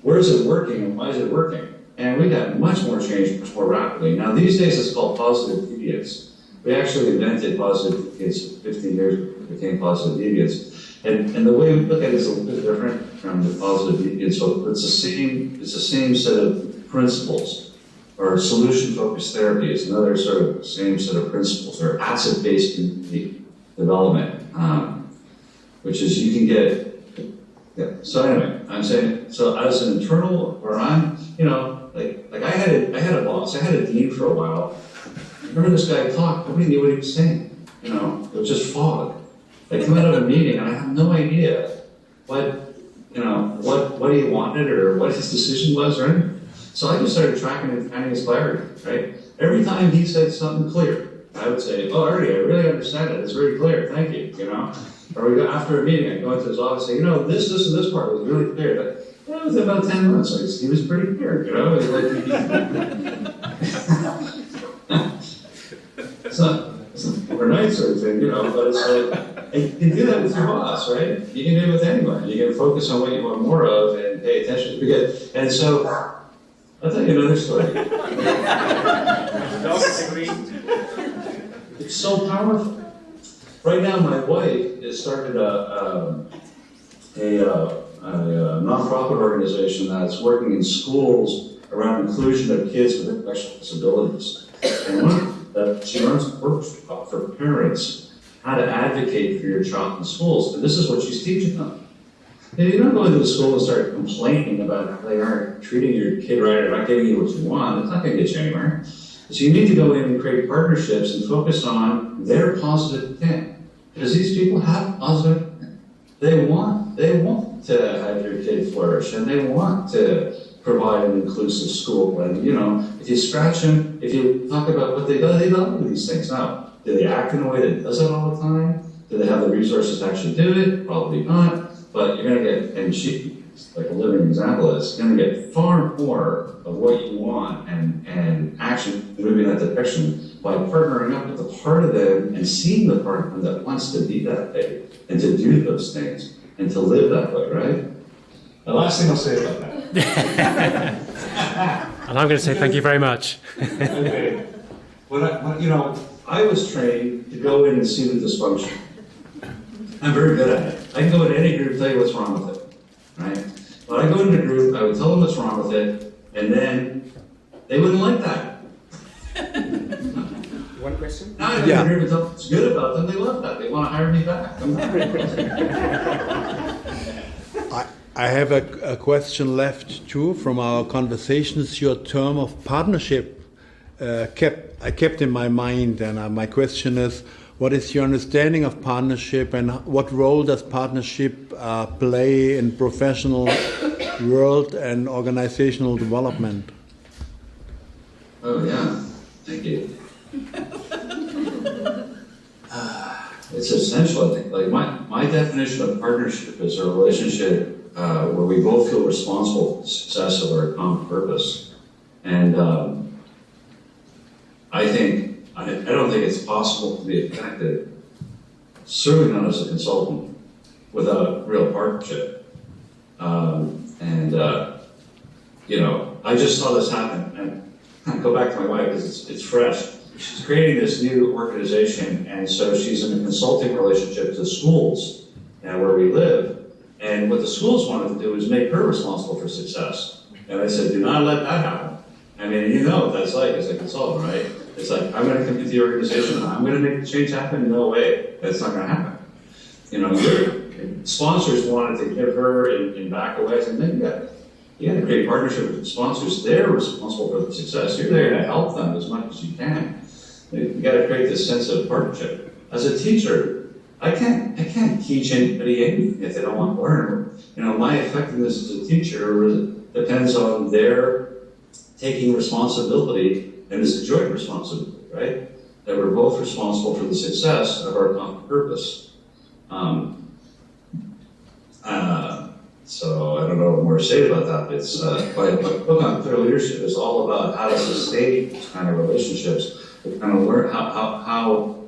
[SPEAKER 7] where is it working and why is it working. And we got much more change much more rapidly. Now these days it's called positive deviance. We actually invented positive deviance 15 years ago. It became positive deviance. And the way we look at it is a little bit different from the positive deviance. So it's the same set of principles. Or solution-focused therapy is another sort of same set of principles. Or asset-based development, which is you can get. Yeah. So anyway, I'm saying, so as an internal, or I'm, like I had a boss, I had a dean for a while. I remember this guy talked, nobody knew what he was saying. It was just fog. I come out of a meeting and I have no idea what he wanted or what his decision was or anything. So I just started tracking and finding his clarity, right? Every time he said something clear, I would say, oh, Artie, I really understand it. It's very clear. Thank you, Or we go after a meeting, I go into his office and say, this, and this part was really clear. But it was about 10 months. He was pretty clear, It was it's not overnight sort of thing, but it's like, and you can do that with your boss, right? You can do it with anyone. You can focus on what you want more of and pay attention to it. And so, I'll tell you another story. It's so powerful. Right now, my wife has started a nonprofit organization that's working in schools around inclusion of kids with intellectual disabilities. And she runs a workshop for parents how to advocate for your child in schools. And this is what she's teaching them. And you don't go into the school and start complaining about how they aren't treating your kid right or not giving you what you want. It's not going to get you anywhere. So you need to go in and create partnerships and focus on their positive intent. Because these people have positive intent. They want to have your kid flourish, and they want to provide an inclusive school. And if you scratch them, if you talk about what they do these things. Now, do they act in a way that does it all the time? Do they have the resources to actually do it? Probably not. But you're going to get, and she, like a living example is, you're going to get far more of what you want and action moving in that direction by partnering up with the part of them and seeing the part of them that wants to be that way and to do those things and to live that way, right? The last thing I'll say about that.
[SPEAKER 11] And I'm going to say thank you very much.
[SPEAKER 7] Okay. I was trained to go in and see the dysfunction. I'm very good at it. I can go into any group and tell you what's wrong with it, right? When I go into a group, I would tell them what's wrong with it, and then they wouldn't like that.
[SPEAKER 6] One question?
[SPEAKER 7] Now I go in here and tell them what's good about them. They love that. They want to hire me back.
[SPEAKER 1] I have a question left too from our conversations. Your term of partnership I kept in my mind, and my question is, what is your understanding of partnership, and what role does partnership play in professional world and organizational development?
[SPEAKER 7] Oh yeah, thank you. It's essential, I think. Like my definition of partnership is a relationship where we both feel responsible for the success of our common purpose. And I don't think it's possible to be effective, certainly not as a consultant, without real partnership. I just saw this happen, and I go back to my wife because it's fresh. She's creating this new organization, and so she's in a consulting relationship to schools where we live. And what the schools wanted to do is make her responsible for success. And I said, do not let that happen. I mean, you know what that's like as a consultant, right? It's like, I'm going to come into the organization, and I'm going to make the change happen. No way. That's not going to happen. Sponsors wanted to give her and back away. And then you got to create partnership with the sponsors. They're responsible for the success. You're there to help them as much as you can. You got to create this sense of partnership. As a teacher, I can't teach anybody anything if they don't want to learn. My effectiveness as a teacher depends on their taking responsibility, and it's a joint responsibility, right? That we're both responsible for the success of our common purpose. So I don't know what more to say about that. It's my book on clear leadership is all about how to sustain these kind of relationships, to kind of learn how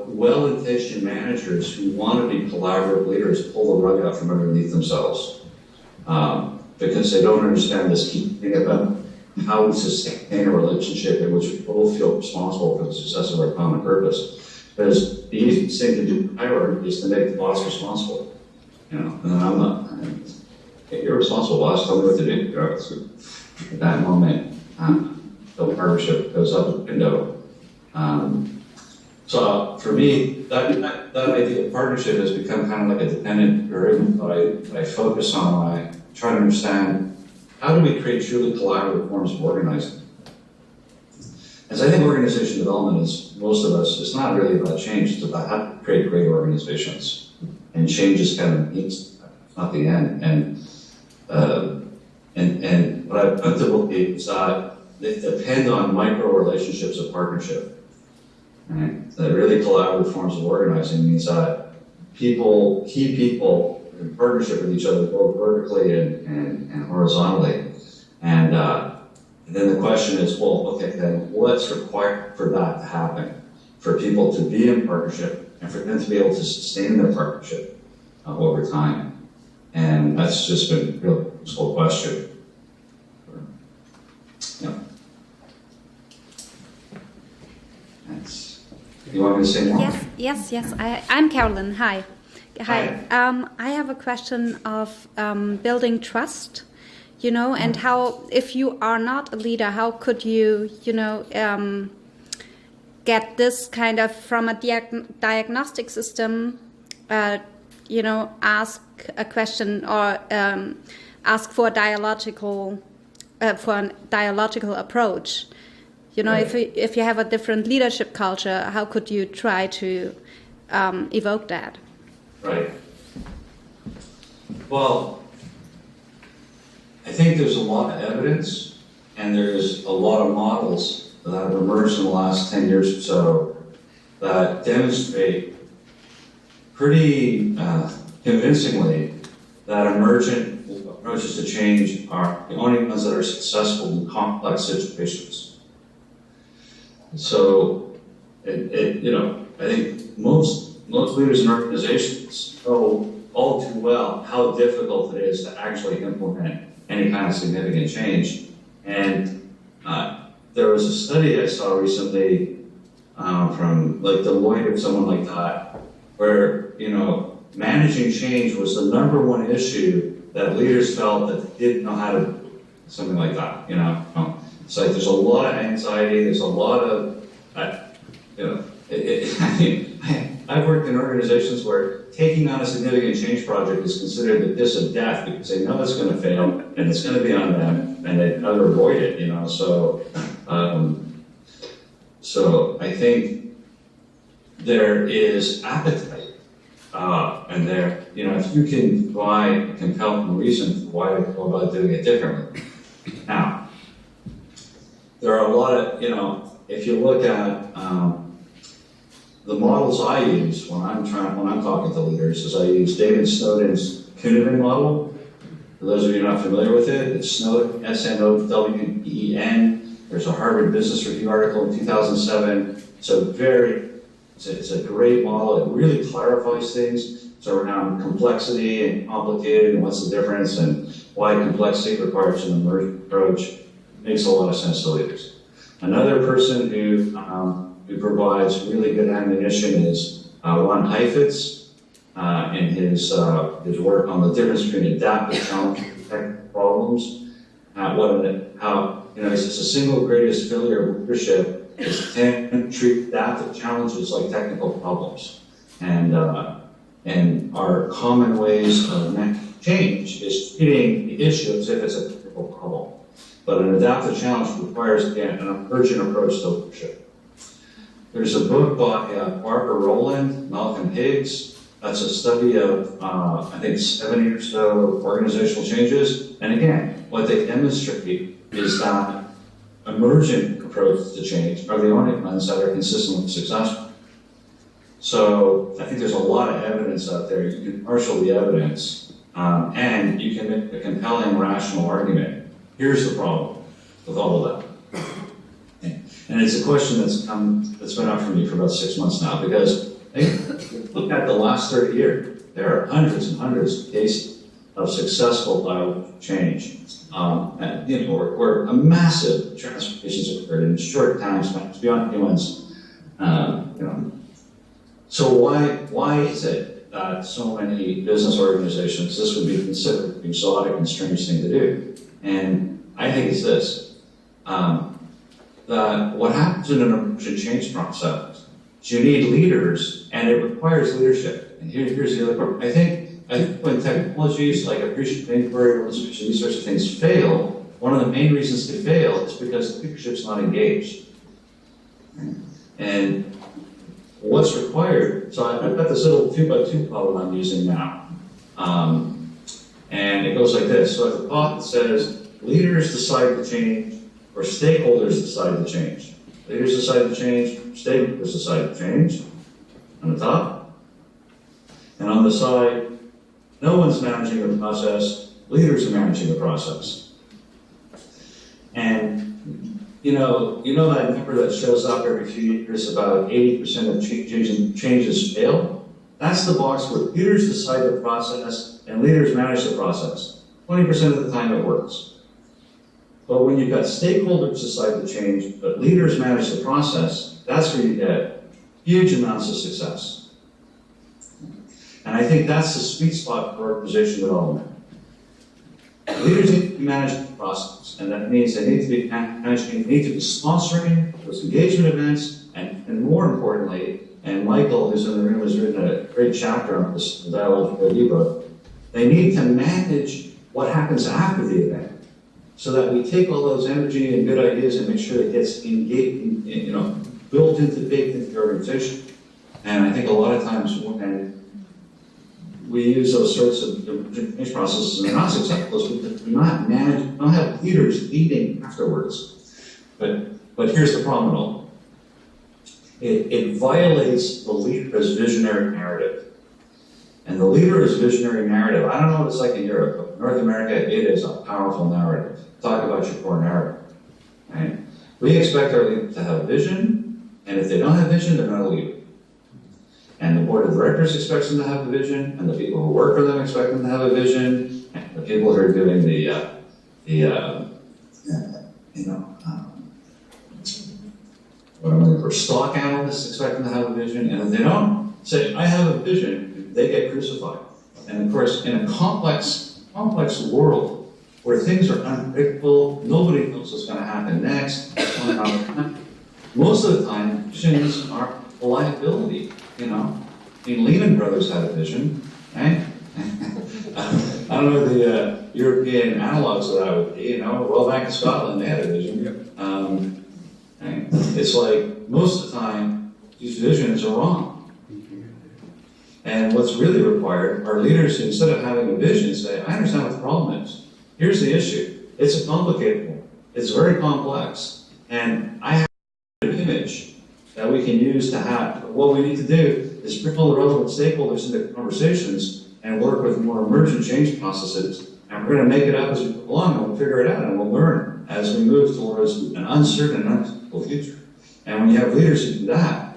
[SPEAKER 7] well-intentioned managers who want to be collaborative leaders pull the rug out from underneath themselves because they don't understand this key thing about how we sustain a relationship in which we both feel responsible for the success of our common purpose. Because the easiest thing to do in hierarchy is to make the boss responsible. And I'm not. Hey, you're responsible, boss. Tell me what to do. At that moment, the partnership goes out the window. So for me, that idea of partnership has become kind of like a dependent variable that I focus on when I try to understand how do we create truly collaborative forms of organizing. As I think organization development is, most of us, it's not really about change, it's about how to create great organizations. And change is kind of means, not the end. And what I've come to believe is that they depend on micro relationships of partnership. Right? The really collaborative forms of organizing means that key people in partnership with each other, both vertically and horizontally. And then the question is, well, okay, then what's required for that to happen? For people to be in partnership and for them to be able to sustain their partnership over time. And that's just been a real useful question. Yeah. You want me to say more?
[SPEAKER 12] Yes. I'm Carolyn. Hi. I have a question of building trust, and how, if you are not a leader, how could you, get this kind of from a diagnostic system, ask a question or ask for a dialogical approach. Right. If you have a different leadership culture, how could you try to evoke that?
[SPEAKER 7] Right. Well, I think there's a lot of evidence and there's a lot of models that have emerged in the last 10 years or so that demonstrate pretty convincingly that emergent approaches to change are the only ones that are successful in complex situations. So, I think most leaders in organizations know all too well how difficult it is to actually implement any kind of significant change. And there was a study I saw recently from like Deloitte or someone like that, where managing change was the #1 issue that leaders felt that they didn't know how to do something like that. It's like there's a lot of anxiety, there's a lot of, I've worked in organizations where taking on a significant change project is considered the kiss of death because they know it's going to fail and it's going to be on them and they'd rather avoid it, So I think there is appetite and there, if you can provide a compelling reason for why to go about doing it differently. Now, there are a lot of, if you look at the models I use when I'm talking to leaders, is I use David Snowden's Kuhneven model. For those of you not familiar with it, it's Snowden, S-N-O-W-D-E-N. There's a Harvard Business Review article in 2007. It's a great model. It really clarifies things. It's around complexity and complicated and what's the difference and why complexity requires an emergent approach. It makes a lot of sense to leaders. Another person who provides really good ammunition is Ron Heifetz in his work on the difference between adaptive challenges and technical problems. It's just a single greatest failure of leadership is to treat adaptive challenges like technical problems. And our common ways of managing change is treating the issue as if it's a technical problem. But an adaptive challenge requires, again, an emergent approach to leadership. There's a book by Barbara Rowland, Malcolm Higgs. That's a study of, 70 or so organizational changes. And again, what they demonstrate is that emergent approaches to change are the only ones that are consistently successful. So I think there's a lot of evidence out there. You can marshal the evidence, and you can make a compelling, rational argument. Here's the problem with all of that. And it's a question that's been up for me for about 6 months now, because look at the last 30 years. There are hundreds and hundreds of cases of successful dialogic change, and, where a massive transformations occurred in short time spans beyond anyone's. So why is it that so many business organizations, this would be considered an exotic and strange thing to do? And I think it's this. That what happens in an emergent change process is you need leaders, and it requires leadership. And here's the other part. I think when technologies like appreciative inquiry, these sorts of things fail, one of the main reasons they fail is because the leadership's not engaged. And what's required, so I've got this little 2x2 problem I'm using now. And it goes like this. So at the top it says, leaders decide to change, or stakeholders decide to change. Leaders decide to change, stakeholders decide to change. On the top. And on the side, no one's managing the process, leaders are managing the process. And you know that number that shows up every few years, about 80% of changes fail? That's the box where leaders decide the process and leaders manage the process. 20% of the time it works. But when you've got stakeholders decide to change, but leaders manage the process, that's where you get huge amounts of success. And I think that's the sweet spot for organization development. Leaders need to manage the process, and that means they need to be managing, they need to be sponsoring those engagement events, and more importantly, and Michael, who's in the room, has written a great chapter on this Dialogic OD book, they need to manage what happens after the event, so that we take all those energy and good ideas and make sure it gets engaged, built into, baked into the organization. And I think a lot of times when we use those sorts of change processes and they're not successful, because we don't have leaders leading afterwards. But here's the problem though. It violates the leader's visionary narrative. And the leader's visionary narrative, I don't know what it's like in Europe, but in North America, it is a powerful narrative. Talk about your core narrative. Right? We expect our leaders to have a vision, and if they don't have vision, they're not a leader. And the board of directors expects them to have a vision, and the people who work for them expect them to have a vision, and the people who are doing stock analysts expect them to have a vision, and if they don't say, I have a vision, they get crucified. And of course, in a complex world where things are unpredictable, nobody knows what's going to happen next, most of the time, visions are a liability. Lehman Brothers had a vision, right? I don't know the European analogs of that would be, Royal Bank of Scotland, they had a vision. Right? It's like, most of the time, these visions are wrong. And what's really required are leaders who, instead of having a vision, say, I understand what the problem is. Here's the issue. It's a complicated one. It's very complex. And I have an image that we can use to have. What we need to do is bring all the relevant stakeholders into conversations and work with more emergent change processes. And we're going to make it up as we go along, and we'll figure it out, and we'll learn as we move towards an uncertain and unpredictable future. And when you have leaders who do that,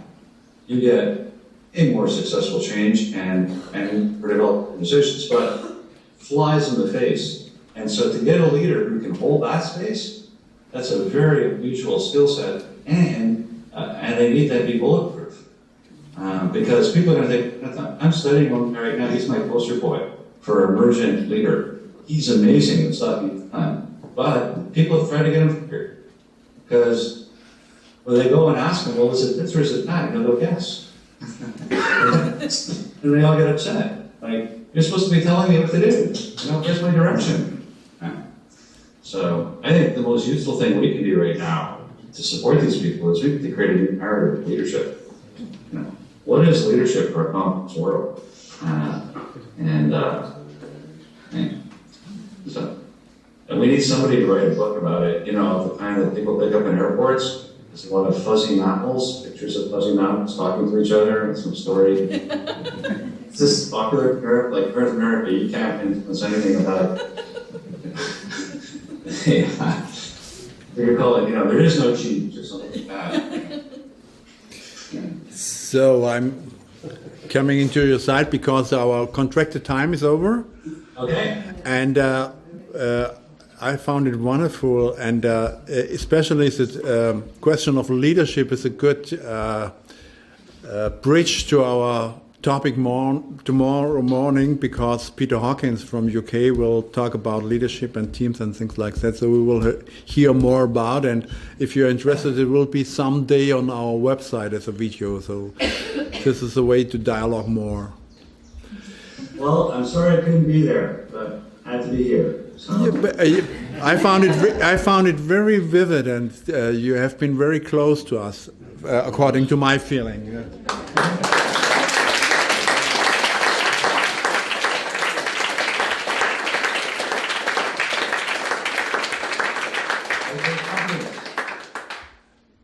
[SPEAKER 7] you get a more successful change and for developed organizations, but flies in the face. And so to get a leader who can hold that space, that's a very unusual skill set, and they need to be bulletproof. Because people are going to think, I'm studying one right now, he's my poster boy for emergent leader. He's amazing at stuff he's done. But people have tried to get him fired. Because when they go and ask him, well, is it this or is it that? They'll guess. And they all get upset. Like, you're supposed to be telling me what to do. Here's my direction. So I think the most useful thing we can do right now to support these people is we need to create a new narrative of leadership. What is leadership for a complex world? So we need somebody to write a book about it. The kind that people pick up in airports. There's a lot of fuzzy mammals, pictures of fuzzy mammals talking to each other, and some story. It's just popular in Europe, like North America, you can't influence anything about yeah. We could call it, there is no cheese or something like that.
[SPEAKER 1] So I'm coming into your side because our contracted time is over.
[SPEAKER 7] Okay.
[SPEAKER 1] And I found it wonderful, and especially the question of leadership is a good bridge to our topic tomorrow morning, because Peter Hawkins from UK will talk about leadership and teams and things like that. So we will hear more about, and if you're interested, it will be someday on our website as a video. So this is a way to dialogue more.
[SPEAKER 7] Well, I'm sorry I couldn't be there, but I had to be here. So.
[SPEAKER 1] Yeah, but, I found it very vivid, and you have been very close to us, according to my feeling.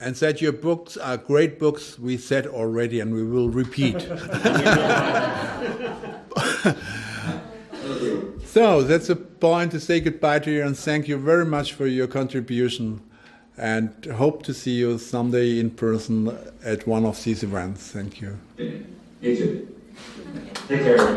[SPEAKER 1] And that your books are great books, we said already, and we will repeat. So that's a point to say goodbye to you, and thank you very much for your contribution, and hope to see you someday in person at one of these events. Thank you.
[SPEAKER 7] You too. Take care.